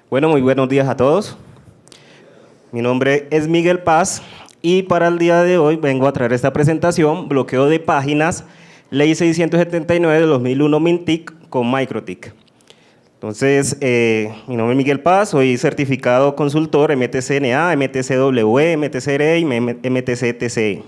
Bueno, muy buenos días a todos. Mi nombre es Miguel Paz y para el día de hoy vengo a traer esta presentación, bloqueo de páginas, Ley 679 de 2001 MINTIC con MikroTik. Entonces, mi nombre es Miguel Paz, soy certificado consultor MTCNA, MTCW, MTCRE y MTCTCE.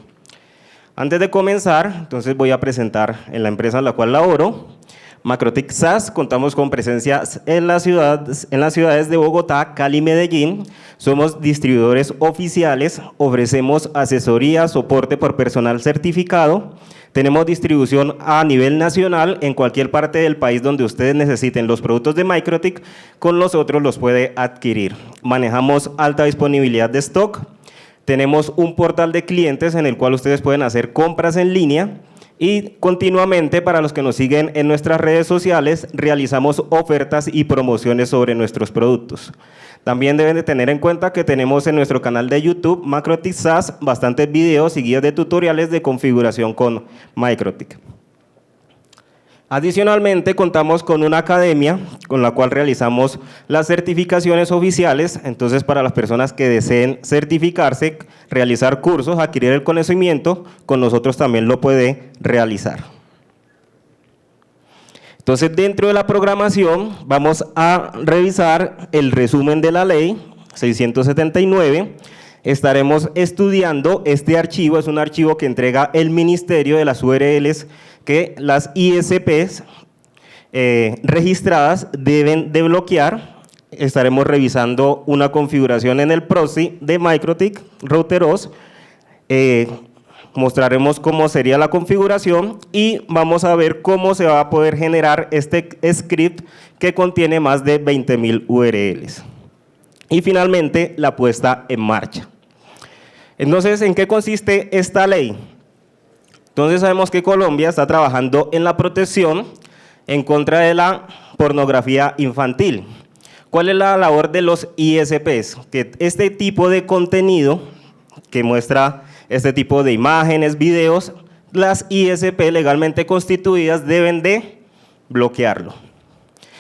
Antes de comenzar, entonces voy a presentar en la empresa en la cual laboro. MikroTik SAS, contamos con presencia en las ciudades de Bogotá, Cali y Medellín. Somos distribuidores oficiales, ofrecemos asesoría, soporte por personal certificado. Tenemos distribución a nivel nacional en cualquier parte del país donde ustedes necesiten los productos de MikroTik, con nosotros los puede adquirir. Manejamos alta disponibilidad de stock. Tenemos un portal de clientes en el cual ustedes pueden hacer compras en línea. Y continuamente, para los que nos siguen en nuestras redes sociales, realizamos ofertas y promociones sobre nuestros productos. También deben de tener en cuenta que tenemos en nuestro canal de YouTube, MikroTik SAS, bastantes videos y guías de tutoriales de configuración con MikroTik. Adicionalmente, contamos con una academia con la cual realizamos las certificaciones oficiales. Entonces, para las personas que deseen certificarse, realizar cursos, adquirir el conocimiento, con nosotros también lo puede realizar. Entonces, dentro de la programación, vamos a revisar el resumen de la ley 679. Estaremos estudiando este archivo, es un archivo que entrega el Ministerio de las URLs que las ISPs registradas deben de bloquear. Estaremos revisando una configuración en el proxy de MikroTik, routeros. Mostraremos cómo sería la configuración y vamos a ver cómo se va a poder generar este script que contiene más de 20.000 URLs. Y finalmente, la puesta en marcha. Entonces, ¿en qué consiste esta ley? Entonces sabemos que Colombia está trabajando en la protección en contra de la pornografía infantil. ¿Cuál es la labor de los ISPs? Que este tipo de contenido que muestra este tipo de imágenes, videos, las ISP legalmente constituidas deben de bloquearlo.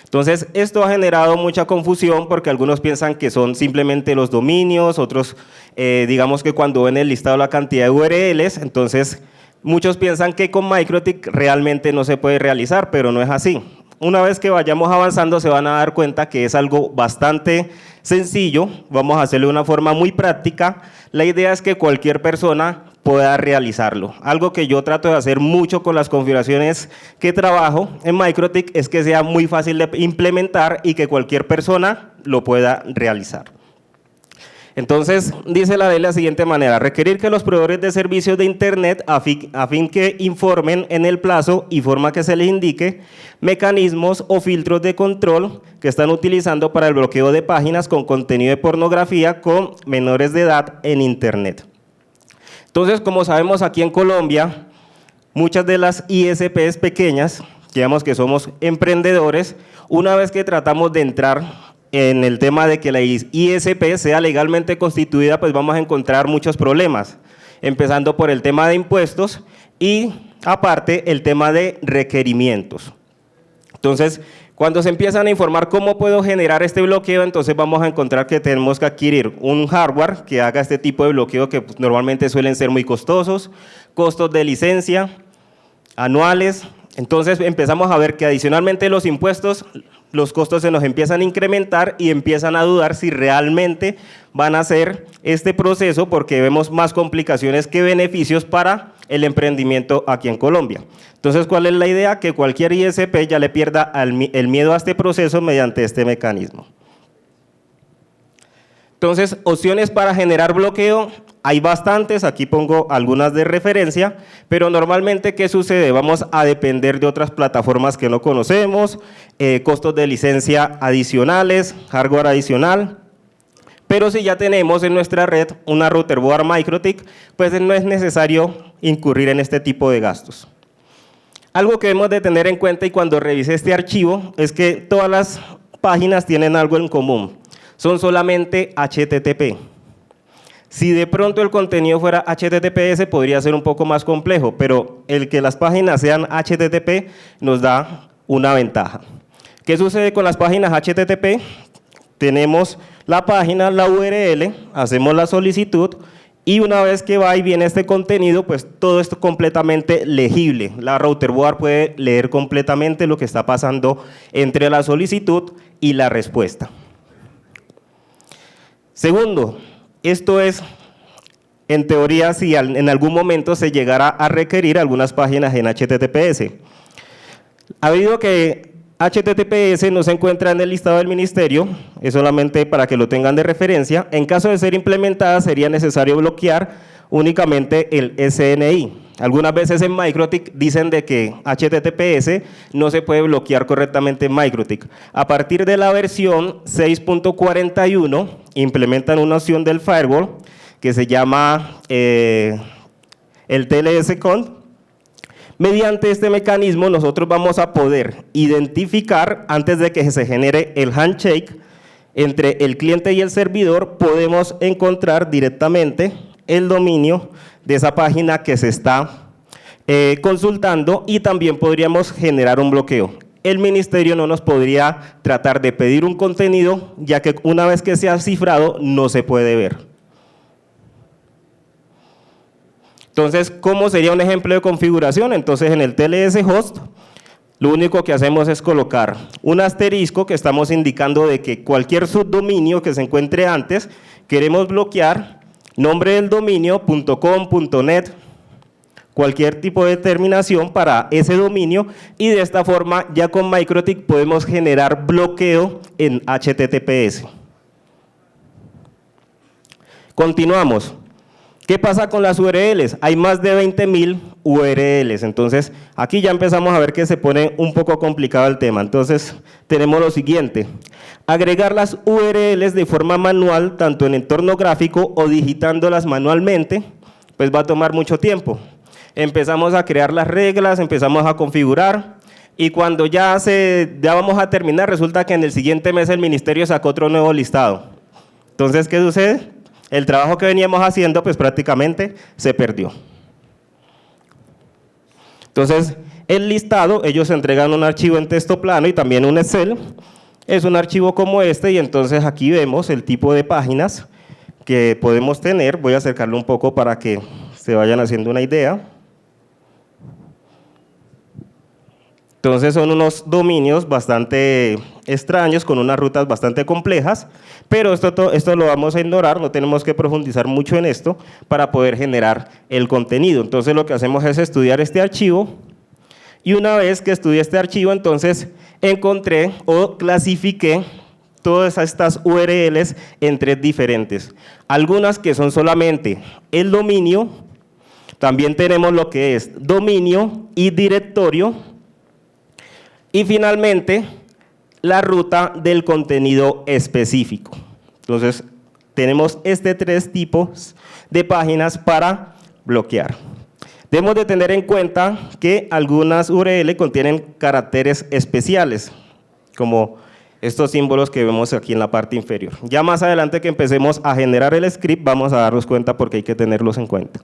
Entonces, esto ha generado mucha confusión porque algunos piensan que son simplemente los dominios, otros digamos que cuando ven el listado la cantidad de URLs, entonces muchos piensan que con MikroTik realmente no se puede realizar, pero no es así. Una vez que vayamos avanzando se van a dar cuenta que es algo bastante sencillo, vamos a hacerlo de una forma muy práctica. La idea es que cualquier persona pueda realizarlo. Algo que yo trato de hacer mucho con las configuraciones que trabajo en MikroTik es que sea muy fácil de implementar y que cualquier persona lo pueda realizar. Entonces, dice la ley de la siguiente manera: requerir que los proveedores de servicios de Internet, a fin que informen en el plazo y forma que se les indique, mecanismos o filtros de control que están utilizando para el bloqueo de páginas con contenido de pornografía con menores de edad en Internet. Entonces, como sabemos, aquí en Colombia, muchas de las ISPs pequeñas, digamos que somos emprendedores, una vez que tratamos de entrar en el tema de que la ISP sea legalmente constituida, pues vamos a encontrar muchos problemas, empezando por el tema de impuestos y aparte el tema de requerimientos. Entonces, cuando se empiezan a informar cómo puedo generar este bloqueo, entonces vamos a encontrar que tenemos que adquirir un hardware que haga este tipo de bloqueo que normalmente suelen ser muy costosos, costos de licencia anuales. Entonces empezamos a ver que adicionalmente los impuestos, los costos se nos empiezan a incrementar y empiezan a dudar si realmente van a hacer este proceso porque vemos más complicaciones que beneficios para el emprendimiento aquí en Colombia. Entonces, ¿cuál es la idea? Que cualquier ISP ya le pierda el miedo a este proceso mediante este mecanismo. Entonces, opciones para generar bloqueo, hay bastantes, aquí pongo algunas de referencia, pero normalmente, ¿qué sucede? Vamos a depender de otras plataformas que no conocemos, costos de licencia adicionales, hardware adicional, pero si ya tenemos en nuestra red una router board MikroTik, pues no es necesario incurrir en este tipo de gastos. Algo que debemos de tener en cuenta y cuando revise este archivo es que todas las páginas tienen algo en común. Son solamente HTTP. Si de pronto el contenido fuera HTTPS podría ser un poco más complejo, pero el que las páginas sean HTTP nos da una ventaja. ¿Qué sucede con las páginas HTTP? tenemos la página, la URL, hacemos la solicitud y una vez que va y viene este contenido, pues todo esto completamente legible. La router board puede leer completamente lo que está pasando entre la solicitud y la respuesta. Segundo, esto es, en teoría, si en algún momento se llegara a requerir algunas páginas en HTTPS. Habido que HTTPS no se encuentra en el listado del ministerio, es solamente para que lo tengan de referencia. En caso de ser implementada, sería necesario bloquear únicamente el SNI. Algunas veces en MikroTik dicen de que HTTPS no se puede bloquear correctamente en MikroTik. A partir de la versión 6.41 implementan una opción del firewall que se llama el TLS-Cont. Mediante este mecanismo nosotros vamos a poder identificar, antes de que se genere el handshake entre el cliente y el servidor, podemos encontrar directamente el dominio de esa página que se está consultando y también podríamos generar un bloqueo. El ministerio no nos podría tratar de pedir un contenido, ya que una vez que sea cifrado no se puede ver. Entonces, ¿cómo sería un ejemplo de configuración? Entonces, en el TLS host, lo único que hacemos es colocar un asterisco que estamos indicando de que cualquier subdominio que se encuentre antes, queremos bloquear nombre del dominio, .com, .net, cualquier tipo de terminación para ese dominio y de esta forma ya con MikroTik podemos generar bloqueo en HTTPS. Continuamos. ¿Qué pasa con las URLs? Hay más de 20.000 URLs, entonces aquí ya empezamos a ver que se pone un poco complicado el tema. Entonces tenemos lo siguiente: agregar las URLs de forma manual, tanto en entorno gráfico o digitándolas manualmente, pues va a tomar mucho tiempo. Empezamos a crear las reglas, empezamos a configurar y cuando ya vamos a terminar, resulta que en el siguiente mes el ministerio sacó otro nuevo listado. Entonces, ¿qué sucede? El trabajo que veníamos haciendo, pues prácticamente se perdió. Entonces, el listado, ellos entregan un archivo en texto plano y también un Excel. Es un archivo como este y entonces aquí vemos el tipo de páginas que podemos tener. Voy a acercarlo un poco para que se vayan haciendo una idea. Entonces son unos dominios bastante extraños, con unas rutas bastante complejas, pero esto lo vamos a ignorar, no tenemos que profundizar mucho en esto para poder generar el contenido. Entonces lo que hacemos es estudiar este archivo y una vez que estudié este archivo, entonces encontré o clasifiqué todas estas URLs en tres diferentes. Algunas que son solamente el dominio, también tenemos lo que es dominio y directorio, y finalmente, la ruta del contenido específico. Entonces, tenemos tres tipos de páginas para bloquear. Debemos de tener en cuenta que algunas URL contienen caracteres especiales, como estos símbolos que vemos aquí en la parte inferior. Ya más adelante que empecemos a generar el script, vamos a darnos cuenta porque hay que tenerlos en cuenta.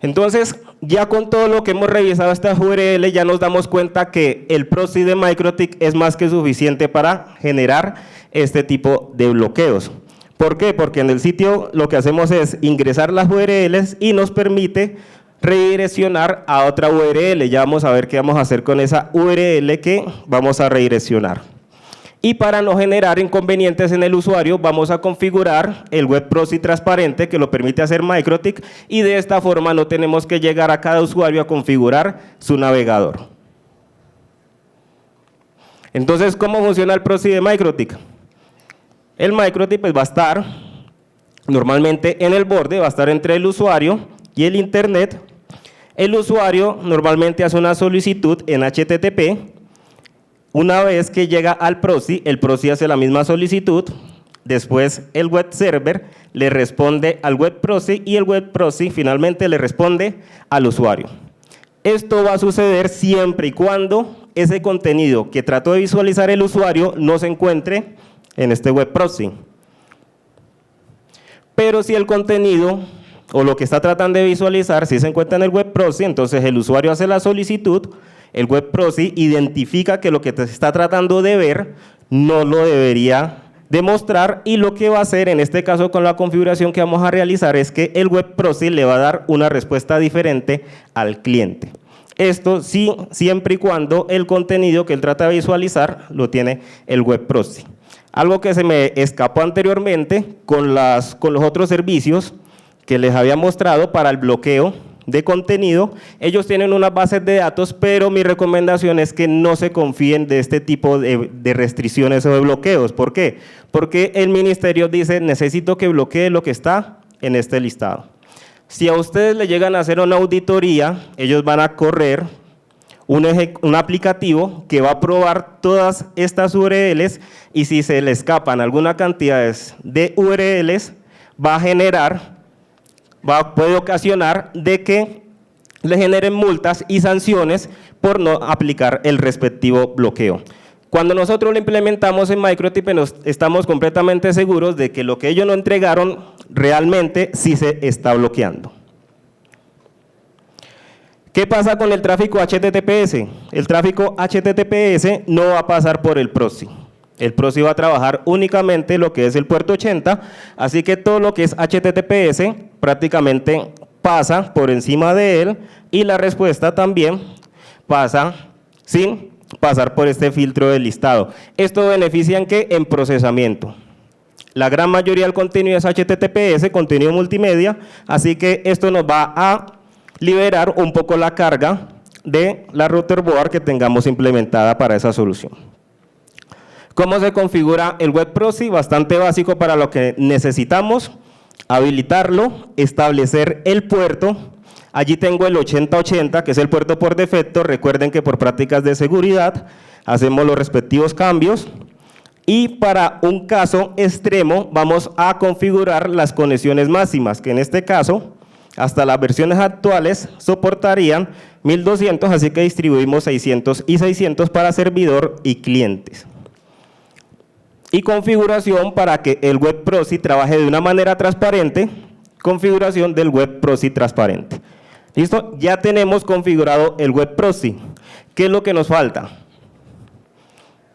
Entonces, ya con todo lo que hemos revisado estas URL, ya nos damos cuenta que el proxy de MikroTik es más que suficiente para generar este tipo de bloqueos. ¿Por qué? Porque en el sitio lo que hacemos es ingresar las URLs y nos permite redireccionar a otra URL. Ya vamos a ver qué vamos a hacer con esa URL que vamos a redireccionar. Y para no generar inconvenientes en el usuario, vamos a configurar el web proxy transparente que lo permite hacer MikroTik y de esta forma no tenemos que llegar a cada usuario a configurar su navegador. Entonces, ¿cómo funciona el proxy de MikroTik? El MikroTik pues, va a estar normalmente en el borde, va a estar entre el usuario y el internet. El usuario normalmente hace una solicitud en HTTP. Una vez que llega al proxy, el proxy hace la misma solicitud, después el web server le responde al web proxy y el web proxy finalmente le responde al usuario. Esto va a suceder siempre y cuando ese contenido que trató de visualizar el usuario no se encuentre en este web proxy. Pero si el contenido o lo que está tratando de visualizar si se encuentra en el web proxy, entonces el usuario hace la solicitud. El web proxy identifica que lo que te está tratando de ver no lo debería demostrar, y lo que va a hacer en este caso con la configuración que vamos a realizar es que el web proxy le va a dar una respuesta diferente al cliente. Esto sí, siempre y cuando el contenido que él trata de visualizar lo tiene el web proxy. Algo que se me escapó anteriormente con los otros servicios que les había mostrado para el bloqueo de contenido, ellos tienen unas bases de datos, pero mi recomendación es que no se confíen de este tipo de restricciones o de bloqueos. ¿Por qué? Porque el ministerio dice, necesito que bloquee lo que está en este listado. Si a ustedes le llegan a hacer una auditoría, ellos van a correr un aplicativo que va a probar todas estas URLs, y si se le escapan alguna cantidad de URLs, puede ocasionar de que le generen multas y sanciones por no aplicar el respectivo bloqueo. Cuando nosotros lo implementamos en Microtip, estamos completamente seguros de que lo que ellos no entregaron realmente sí se está bloqueando. ¿Qué pasa con el tráfico HTTPS? El tráfico HTTPS no va a pasar por el proxy. El proxy va a trabajar únicamente lo que es el puerto 80, así que todo lo que es HTTPS prácticamente pasa por encima de él, y la respuesta también pasa sin pasar por este filtro de listado. ¿Esto beneficia en qué? En procesamiento. La gran mayoría del contenido es HTTPS, contenido multimedia, así que esto nos va a liberar un poco la carga de la router board que tengamos implementada para esa solución. ¿Cómo se configura el web proxy? Bastante básico para lo que necesitamos: habilitarlo, establecer el puerto. Allí tengo el 8080, que es el puerto por defecto. Recuerden que por prácticas de seguridad hacemos los respectivos cambios. Y para un caso extremo vamos a configurar las conexiones máximas, que en este caso hasta las versiones actuales soportarían 1200, así que distribuimos 600 y 600 para servidor y clientes. Y configuración para que el web proxy trabaje de una manera transparente, configuración del web proxy transparente. ¿Listo? Ya tenemos configurado el web proxy. ¿Qué es lo que nos falta?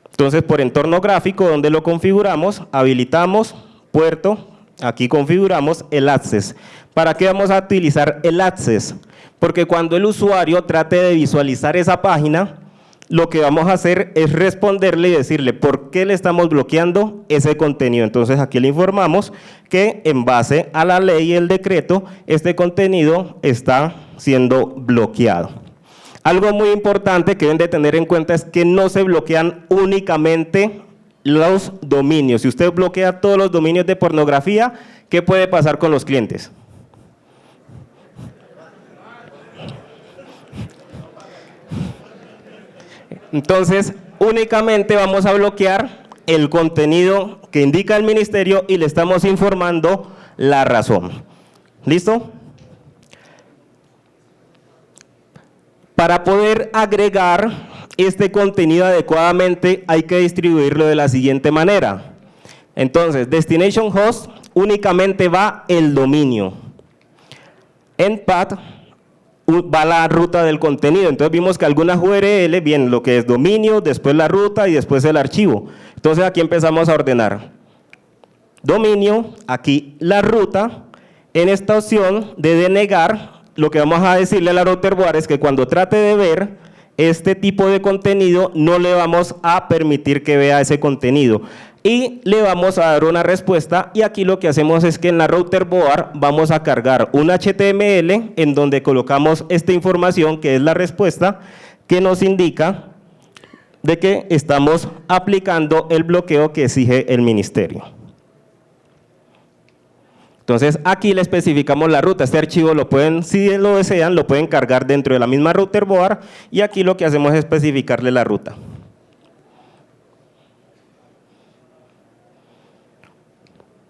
Entonces, por entorno gráfico, donde lo configuramos, habilitamos puerto, aquí configuramos el access. ¿Para qué vamos a utilizar el access? Porque cuando el usuario trate de visualizar esa página, lo que vamos a hacer es responderle y decirle por qué le estamos bloqueando ese contenido. Entonces aquí le informamos que en base a la ley y el decreto, este contenido está siendo bloqueado. Algo muy importante que deben de tener en cuenta es que no se bloquean únicamente los dominios. Si usted bloquea todos los dominios de pornografía, ¿qué puede pasar con los clientes? Entonces, únicamente vamos a bloquear el contenido que indica el ministerio y le estamos informando la razón. ¿Listo? Para poder agregar este contenido adecuadamente hay que distribuirlo de la siguiente manera. Entonces, Destination Host únicamente va el dominio. En Path va la ruta del contenido. Entonces vimos que algunas URL vienen lo que es dominio, después la ruta y después el archivo. Entonces aquí empezamos a ordenar. Dominio, aquí la ruta. En esta opción de denegar, lo que vamos a decirle a la router board es que cuando trate de ver este tipo de contenido, no le vamos a permitir que vea ese contenido. Y le vamos a dar una respuesta, y aquí lo que hacemos es que en la router board vamos a cargar un HTML en donde colocamos esta información que es la respuesta que nos indica de que estamos aplicando el bloqueo que exige el ministerio. Entonces aquí le especificamos la ruta. Este archivo lo pueden, si lo desean, lo pueden cargar dentro de la misma router board, y aquí lo que hacemos es especificarle la ruta.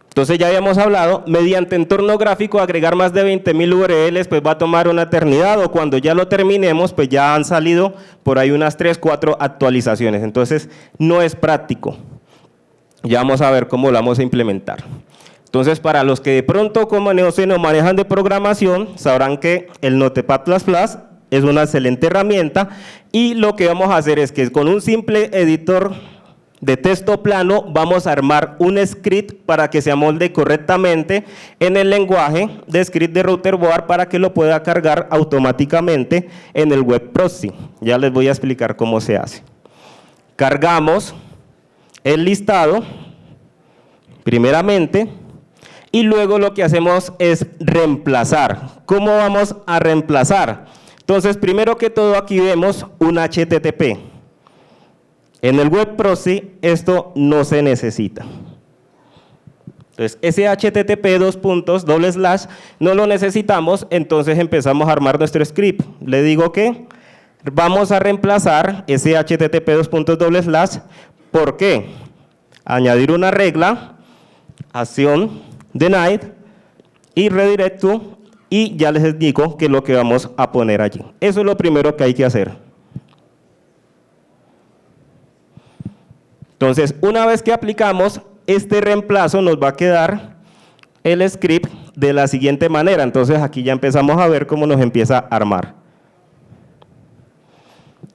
Entonces ya habíamos hablado, mediante entorno gráfico agregar más de 20.000 URLs pues va a tomar una eternidad, o cuando ya lo terminemos pues ya han salido por ahí unas 3, 4 actualizaciones, entonces no es práctico. Ya vamos a ver cómo lo vamos a implementar. Entonces, para los que de pronto como no manejan de programación, sabrán que el Notepad++ es una excelente herramienta, y lo que vamos a hacer es que con un simple editor de texto plano, vamos a armar un script para que se amolde correctamente en el lenguaje de script de Routerboard para que lo pueda cargar automáticamente en el web proxy. Ya les voy a explicar cómo se hace. Cargamos el listado, primeramente, y luego lo que hacemos es reemplazar. ¿Cómo vamos a reemplazar? Entonces, primero que todo, aquí vemos un HTTP. En el web proxy esto no se necesita. Entonces, ese HTTP // no lo necesitamos, entonces empezamos a armar nuestro script. Le digo que vamos a reemplazar ese HTTP // ¿por qué? Añadir una regla, acción denied y redirect to, y ya les digo que es lo que vamos a poner allí. Eso es lo primero que hay que hacer. Entonces, una vez que aplicamos este reemplazo, nos va a quedar el script de la siguiente manera. Entonces, aquí ya empezamos a ver cómo nos empieza a armar.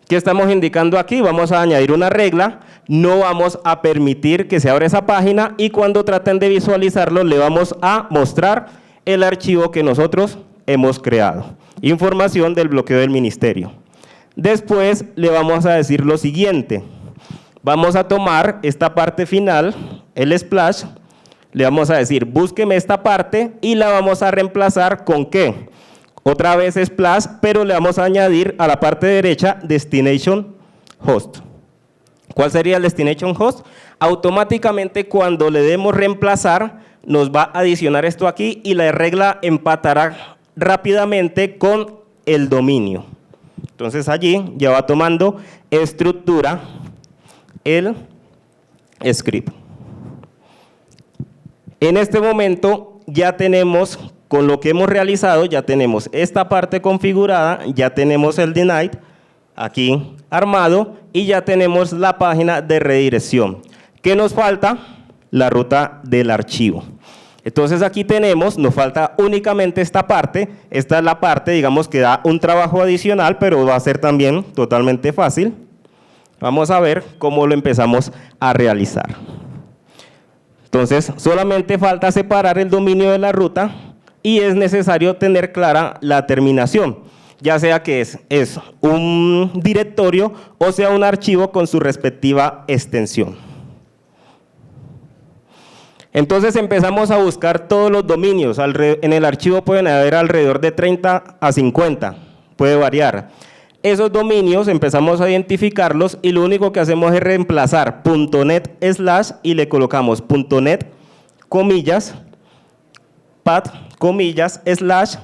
¿Qué estamos indicando aquí? Vamos a añadir una regla, no vamos a permitir que se abra esa página y cuando traten de visualizarlo, le vamos a mostrar el archivo que nosotros hemos creado. Información del bloqueo del ministerio. Después, le vamos a decir lo siguiente. Vamos a tomar esta parte final, el splash, le vamos a decir, búsqueme esta parte y la vamos a reemplazar ¿con qué? Otra vez splash, pero le vamos a añadir a la parte derecha destination host. ¿Cuál sería el destination host? Automáticamente cuando le demos reemplazar, nos va a adicionar esto aquí y la regla empatará rápidamente con el dominio. Entonces allí ya va tomando estructura el script. En este momento ya tenemos, con lo que hemos realizado, ya tenemos esta parte configurada, ya tenemos el denied aquí armado y ya tenemos la página de redirección. ¿Qué nos falta? La ruta del archivo. Entonces aquí tenemos, nos falta únicamente esta parte. Esta es la parte, digamos, que da un trabajo adicional, pero va a ser también totalmente fácil. Vamos a ver cómo lo empezamos a realizar. Entonces, solamente falta separar el dominio de la ruta y es necesario tener clara la terminación, ya sea que es un directorio o sea un archivo con su respectiva extensión. Entonces empezamos a buscar todos los dominios. En el archivo pueden haber alrededor de 30 a 50, puede variar. Esos dominios empezamos a identificarlos y lo único que hacemos es reemplazar .net/ y le colocamos .net, comillas, pad, comillas, slash,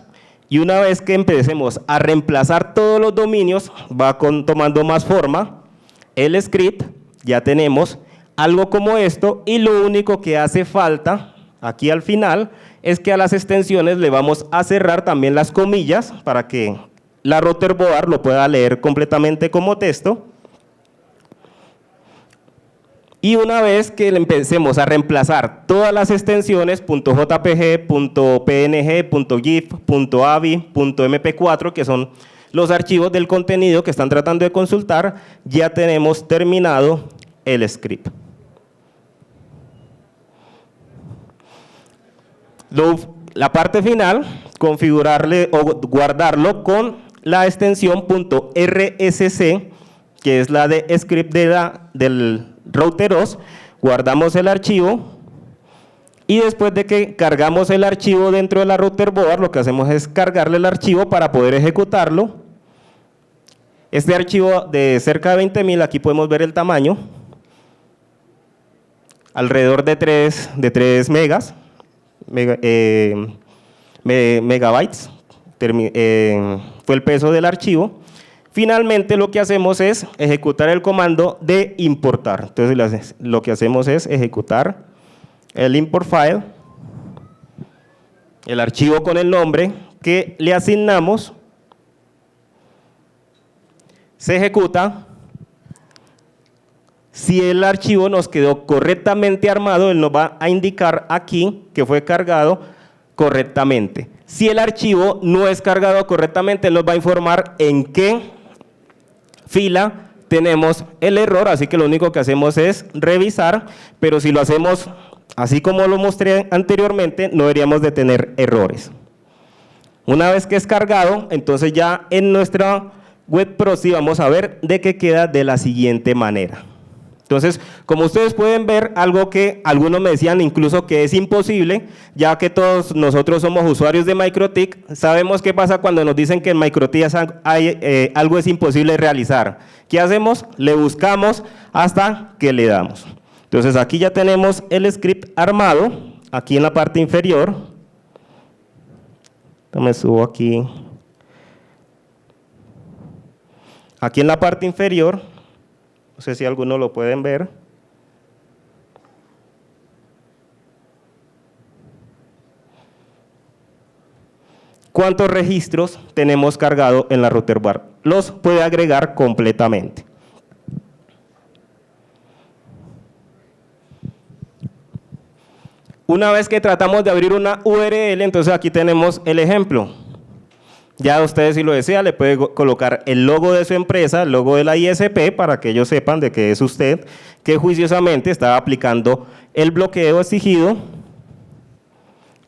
y una vez que empecemos a reemplazar todos los dominios, va tomando más forma el script, ya tenemos algo como esto y lo único que hace falta aquí al final es que a las extensiones le vamos a cerrar también las comillas para que la Routerboard lo pueda leer completamente como texto. Y una vez que le empecemos a reemplazar todas las extensiones .jpg, .png, .gif, .avi, .mp4, que son los archivos del contenido que están tratando de consultar, ya tenemos terminado el script. La parte final, configurarle o guardarlo con la extensión .rsc, que es la de script del router OS. Guardamos el archivo y después de que cargamos el archivo dentro de la Routerboard, lo que hacemos es cargarle el archivo para poder ejecutarlo. Este archivo de cerca de 20.000, aquí podemos ver el tamaño, alrededor de 3 megabytes. Fue el peso del archivo. Finalmente lo que hacemos es ejecutar el comando de importar. Entonces lo que hacemos es ejecutar el import file, el archivo con el nombre que le asignamos, se ejecuta. Si el archivo nos quedó correctamente armado, él nos va a indicar aquí que fue cargado correctamente. Si el archivo no es cargado correctamente, él nos va a informar en qué fila tenemos el error, así que lo único que hacemos es revisar, pero si lo hacemos así como lo mostré anteriormente, no deberíamos de tener errores. Una vez que es cargado, entonces ya en nuestra web proxy vamos a ver de qué queda de la siguiente manera. Entonces, como ustedes pueden ver, algo que algunos me decían incluso que es imposible, ya que todos nosotros somos usuarios de MikroTik, sabemos qué pasa cuando nos dicen que en MikroTik algo es imposible de realizar. ¿Qué hacemos? Le buscamos hasta que le damos. Entonces, aquí ya tenemos el script armado, aquí en la parte inferior. Me subo aquí. Aquí en la parte inferior. No sé si algunos lo pueden ver. ¿Cuántos registros tenemos cargado en la router bar? Los puede agregar completamente. Una vez que tratamos de abrir una URL, entonces aquí tenemos el ejemplo. Ya ustedes, si lo desean, le puede colocar el logo de su empresa, el logo de la ISP, para que ellos sepan de que es usted, que juiciosamente está aplicando el bloqueo exigido.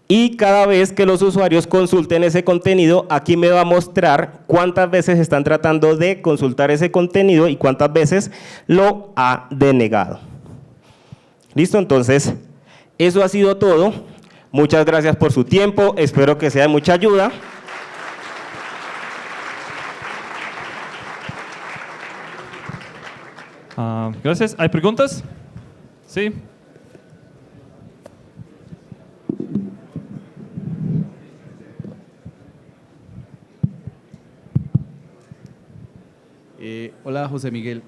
Y cada vez que los usuarios consulten ese contenido, aquí me va a mostrar cuántas veces están tratando de consultar ese contenido y cuántas veces lo ha denegado. ¿Listo? Entonces, eso ha sido todo. Muchas gracias por su tiempo. Espero que sea de mucha ayuda. Gracias. ¿Hay preguntas? Sí. Hola, José Miguel.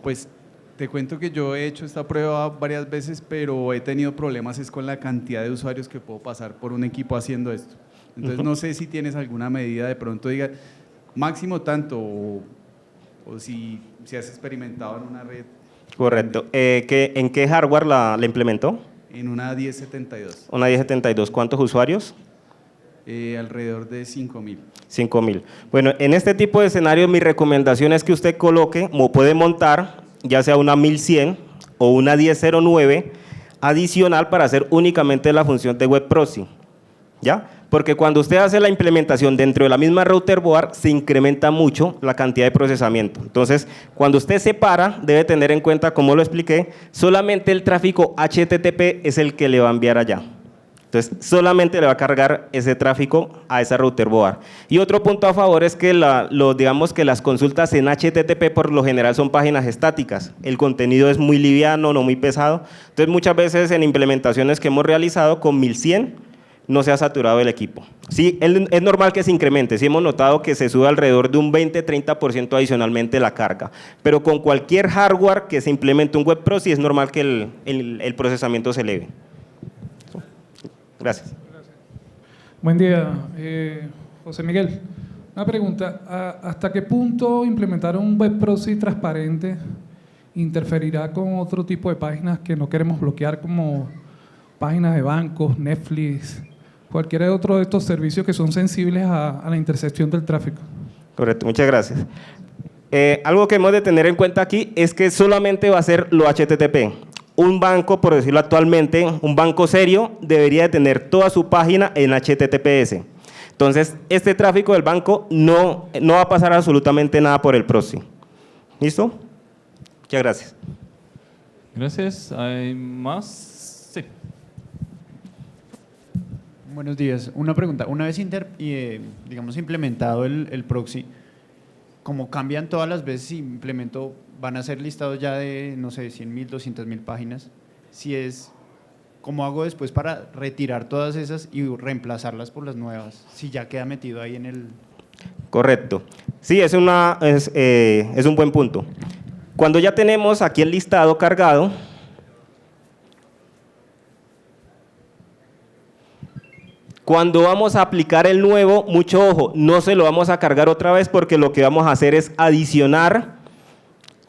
Pues te cuento que yo he hecho esta prueba varias veces, pero he tenido problemas es con la cantidad de usuarios que puedo pasar por un equipo haciendo esto. Entonces, no sé si tienes alguna medida, de pronto diga máximo tanto, o si has experimentado en una red. Correcto. ¿En qué hardware la implementó? En una 1072. Una 1072. ¿Cuántos usuarios? Alrededor de 5.000. 5.000. Bueno, en este tipo de escenarios mi recomendación es que usted coloque, o puede montar, ya sea una 1100 o una 1009 adicional para hacer únicamente la función de web proxy. ¿Ya? Porque cuando usted hace la implementación dentro de la misma router board, se incrementa mucho la cantidad de procesamiento. Entonces, cuando usted separa, debe tener en cuenta, como lo expliqué, solamente el tráfico HTTP es el que le va a enviar allá. Entonces, solamente le va a cargar ese tráfico a esa router board. Y otro punto a favor es que digamos que las consultas en HTTP por lo general son páginas estáticas. El contenido es muy liviano, no muy pesado. Entonces, muchas veces en implementaciones que hemos realizado con 1100, no se ha saturado el equipo. Sí, es normal que se incremente, sí hemos notado que se sube alrededor de un 20-30% adicionalmente la carga, pero con cualquier hardware que se implemente un web proxy es normal que el procesamiento se eleve. Gracias. Buen día, José Miguel. Una pregunta, ¿hasta qué punto implementar un web proxy transparente interferirá con otro tipo de páginas que no queremos bloquear, como páginas de bancos, Netflix, cualquier otro de estos servicios que son sensibles a la intersección del tráfico? Correcto, muchas gracias. Algo que hemos de tener en cuenta aquí es que solamente va a ser lo HTTP. Un banco, por decirlo actualmente, un banco serio debería de tener toda su página en HTTPS. Entonces, este tráfico del banco no va a pasar absolutamente nada por el proxy. ¿Listo? Muchas gracias. Gracias. ¿Hay más? Sí. Buenos días. Una pregunta. Una vez digamos implementado el proxy, como cambian todas las veces si implemento, van a ser listados ya de, no sé, 100.000, 200.000 páginas. ¿Cómo hago después para retirar todas esas y reemplazarlas por las nuevas? Si ya queda metido ahí en el… Correcto. Sí, es un buen punto. Cuando ya tenemos aquí el listado cargado, cuando vamos a aplicar el nuevo, mucho ojo, no se lo vamos a cargar otra vez, porque lo que vamos a hacer es adicionar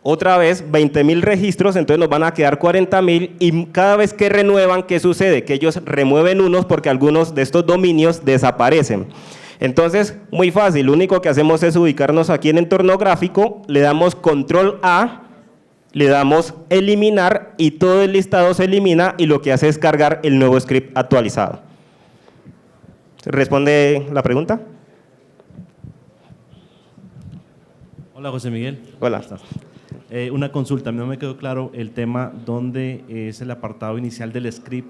otra vez 20.000 registros, entonces nos van a quedar 40.000, y cada vez que renuevan, ¿qué sucede? Que ellos remueven unos porque algunos de estos dominios desaparecen. Entonces, muy fácil, lo único que hacemos es ubicarnos aquí en entorno gráfico, le damos control A, le damos eliminar y todo el listado se elimina y lo que hace es cargar el nuevo script actualizado. ¿Responde la pregunta? Hola, José Miguel. Hola. ¿Cómo estás? Una consulta, no me quedó claro el tema donde es el apartado inicial del script,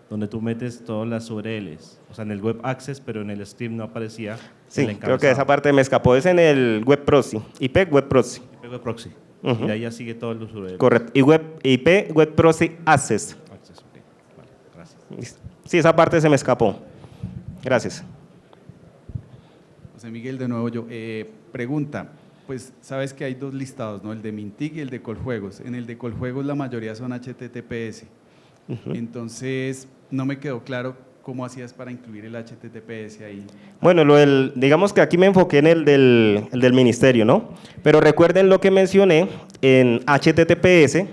donde tú metes todas las URLs, o sea, en el web access, pero en el script no aparecía Sí, el creo que encabezado. esa parte me escapó, es en el web proxy, IP web proxy. IP web proxy. Ujú. Y ahí ya sigue todos los URLs. Correcto, y IP web proxy access. Access, ok. Vale, gracias. Sí, esa parte se me escapó. Gracias. José Miguel, de nuevo yo. Pregunta, pues sabes que hay dos listados, ¿no? El de Mintic y el de Coljuegos. En el de Coljuegos la mayoría son HTTPS. Entonces, no me quedó claro cómo hacías para incluir el HTTPS ahí. Bueno, digamos que aquí me enfoqué en el del ministerio, ¿no? Pero recuerden lo que mencioné en HTTPS,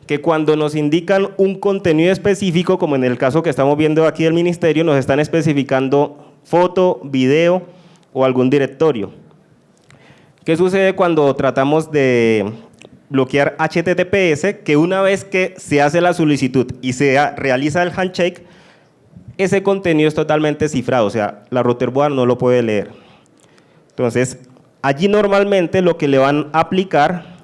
que cuando nos indican un contenido específico, como en el caso que estamos viendo aquí del ministerio, nos están especificando foto, video o algún directorio. ¿Qué sucede cuando tratamos de bloquear HTTPS? Que una vez que se hace la solicitud y se realiza el handshake, ese contenido es totalmente cifrado, o sea, la router board no lo puede leer. Entonces, allí normalmente lo que le van a aplicar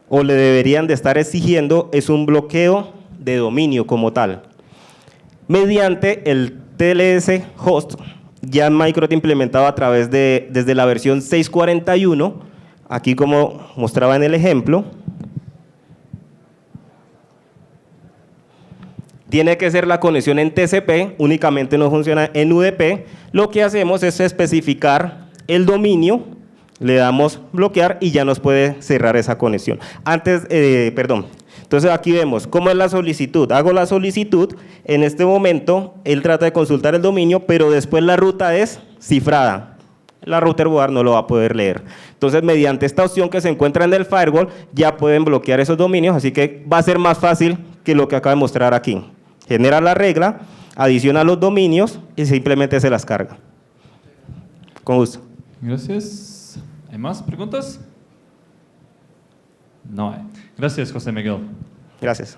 o le deberían de estar exigiendo es un bloqueo de dominio como tal, mediante el TLS host, ya en Microsoft implementado a través desde la versión 6.41, aquí como mostraba en el ejemplo. Tiene que ser la conexión en TCP, únicamente no funciona en UDP. Lo que hacemos es especificar el dominio, le damos bloquear y ya nos puede cerrar esa conexión. Entonces aquí vemos cómo es la solicitud. Hago la solicitud, en este momento él trata de consultar el dominio, pero después la ruta es cifrada. La router board no lo va a poder leer. Entonces, mediante esta opción que se encuentra en el firewall, ya pueden bloquear esos dominios, así que va a ser más fácil que lo que acabo de mostrar aquí. Genera la regla, adiciona los dominios y simplemente se las carga. Con gusto. Gracias. ¿Hay más preguntas? No hay. Gracias, José Miguel. Gracias.